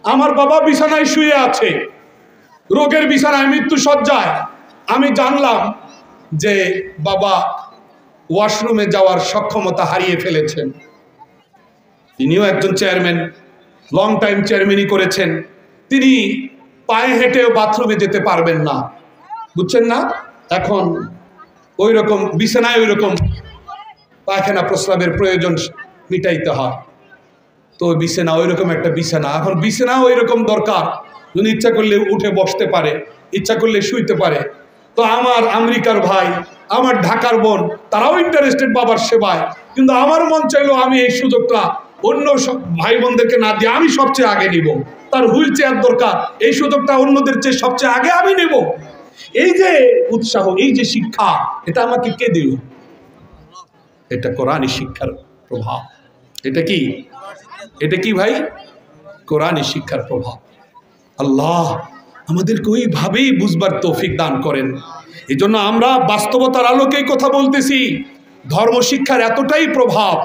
আমার বাবা বিছানায় শুয়ে আছে, রোগের বিছানায়, মৃত্যু শয্যায়। আমি জানলাম যে বাবা ওয়াশরুমে যাওয়ার সক্ষমতা হারিয়ে ফেলেছেন। তিনিও একজন চেয়ারম্যান, লং টাইম চেয়ারম্যানই করেছেন। তিনি পায়ে হেঁটেও বাথরুমে যেতে পারবেন না, বুঝছেন না? এখন ওই রকম বিছানায় ওই রকম পায়খানা প্রস্রাবের প্রয়োজন মিটাইতে হয়। তো বিছানা ওই রকম একটা বিছানা, এখন বিছানা ওই রকম দরকার, যদি ইচ্ছা করলে উঠে বসতে পারে, ইচ্ছা করলে শুইতে পারে। তো আমার আমেরিকার ভাই, আমার ঢাকার বোন, তারাও ইন্টারেস্টেড বাবার সেবায়, কিন্তু আমার মন চাইলো আমি এই সুযোগটা অন্য সব ভাই বোনদেরকে না দিয়ে আমি সবচেয়ে আগে নিব। তার হুইল চেয়ার দরকার, এই সুযোগটা অন্যদের চেয়ে সবচেয়ে আগে আমি নেব। এই যে উৎসাহ, এই যে শিক্ষা, এটা আমাকে কে দিল? এটা কোরআনী শিক্ষার প্রভাব। এটা কি? এটা কি ভাই? কোরআনী শিক্ষার প্রভাব। আল্লাহ আমাদেরকে ওইভাবেই বুঝবার তৌফিক দান করেন। এই জন্য আমরা বাস্তবতার আলোকেই কথা বলতেছি। ধর্ম শিক্ষার এতটাই প্রভাব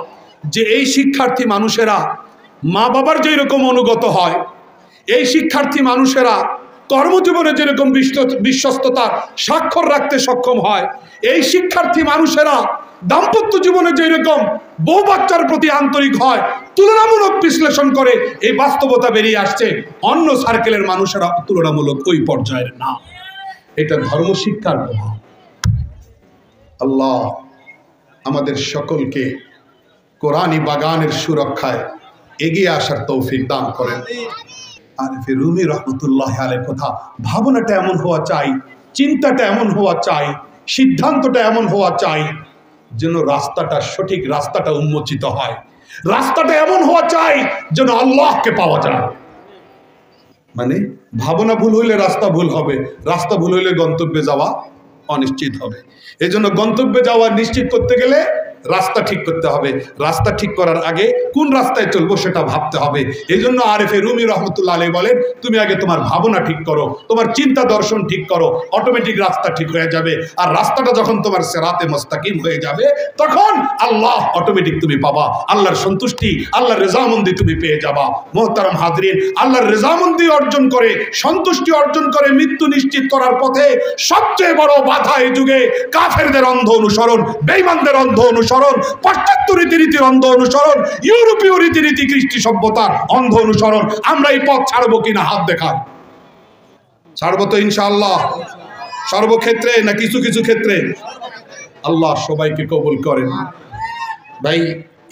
যে এই শিক্ষার্থী মানুষেরা মা বাবার যেই রকম অনুগত হয়, এই শিক্ষার্থী মানুষেরা কর্মজীবনে যেরকম বিশ্বস্ততার স্বাক্ষর রাখতে সক্ষম হয়, এই শিক্ষার্থী মানুষেরা দাম্পত্য জীবনে যেরকম বউ বাচ্চার প্রতি আন্তরিক হয়, তুলনামূলক বিশ্লেষণ করে এই বাস্তবতা বেরিয়ে আসছে অন্য সার্কেলের মানুষেরা তুলনামূলক ওই পর্যায়ের না। এটা ধর্ম শিক্ষার প্রভাব। আল্লাহ আমাদের সকলকে কোরআনী বাগানের সুরক্ষায় এগিয়ে আসার তৌফিক দান করেন। আরিফে রুমি রহমতুল্লাহ আলাইহির কথা, ভাবনাটা এমন হওয়া চাই, চিন্তাটা এমন হওয়া চাই, সিদ্ধান্তটা এমন হওয়া চাই যেন রাস্তাটা, সঠিক রাস্তাটা উন্মোচিত হয়। রাস্তাটা এমন হওয়া চাই যেন আল্লাহকে পাওয়া যায়। মানে ভাবনা ভুল হইলে রাস্তা ভুল হবে, রাস্তা ভুল হইলে গন্তব্যে যাওয়া অনিশ্চিত হবে। এই জন্য গন্তব্যে যাওয়া নিশ্চিত করতে গেলে রাস্তা ঠিক করতে হবে। রাস্তা ঠিক করার আগে কোন রাস্তায় চলবো সেটা ভাবতে হবে। এই জন্য আরিফে রুমি রহমতুল্লাহ আলাইহি বলেন, তুমি আগে তোমার ভাবনা ঠিক করো, তোমার চিন্তা দর্শন ঠিক করো, অটোমেটিক রাস্তা ঠিক হয়ে যাবে। আর রাস্তাটা যখন তোমার সিরাতে মুস্তাকিম হয়ে যাবে, তখন আল্লাহ অটোমেটিক তুমি পাবা, আল্লাহর সন্তুষ্টি, আল্লাহর রেজামন্দি তুমি পেয়ে যাবা। মুহতারাম হাজরিন, আল্লাহর রেজামন্দি অর্জন করে, সন্তুষ্টি অর্জন করে মৃত্যু নিশ্চিত করার পথে সবচেয়ে বড় বাধা এই যুগে কাফেরদের অন্ধ অনুসরণ, বেঈমানদের অন্ধ অনুসরণ, পাশ্চাত্য রীতিনীতির অন্ধ অনুসরণ, ইউরোপীয় রীতিনীতি, কৃষ্টি সভ্যতার অন্ধ অনুসরণ। আমরা এই পথ ছাড়বো কিনা হাত দেখান। ছাড়বো তো ইনশাআল্লাহ, সর্বক্ষেত্রে না কিছু কিছু ক্ষেত্রে? আল্লাহ সবাইকে কবুল করেন। ভাই,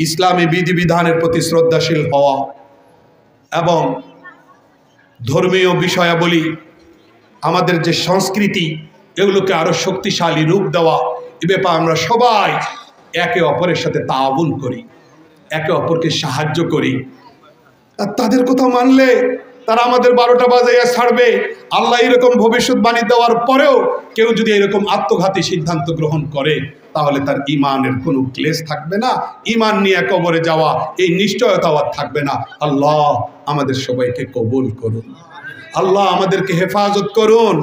ইসলামী বিধিবিধানের প্রতি শ্রদ্ধাশীল হওয়া এবং ধর্মীয় বিষয়াবলী, আমাদের যে সংস্কৃতি, এগুলোকে আরো শক্তিশালী রূপ দেওয়া, এ ব্যাপারে আমরা সবাই একে অপরের সাথে তাআবুন করি, একে অপরকে সাহায্য করি। আর তাদের কথা মানলে তারা আমাদের 12টা বাজাইয়া ছাড়বে। আল্লাহ এরকম ভবিষ্যৎবাণী দেওয়ার পরেও কেউ যদি এরকম আত্মঘাতী সিদ্ধান্ত গ্রহণ করে, তাহলে তার ঈমানের কোনো ক্লেশ থাকবে না। ঈমান নিয়ে কবরে যাওয়া এই নিশ্চয়তাও আর থাকবে না। আল্লাহ আমাদের সবাইকে কবুল করুন, আল্লাহ আমাদেরকে হেফাজত করুন।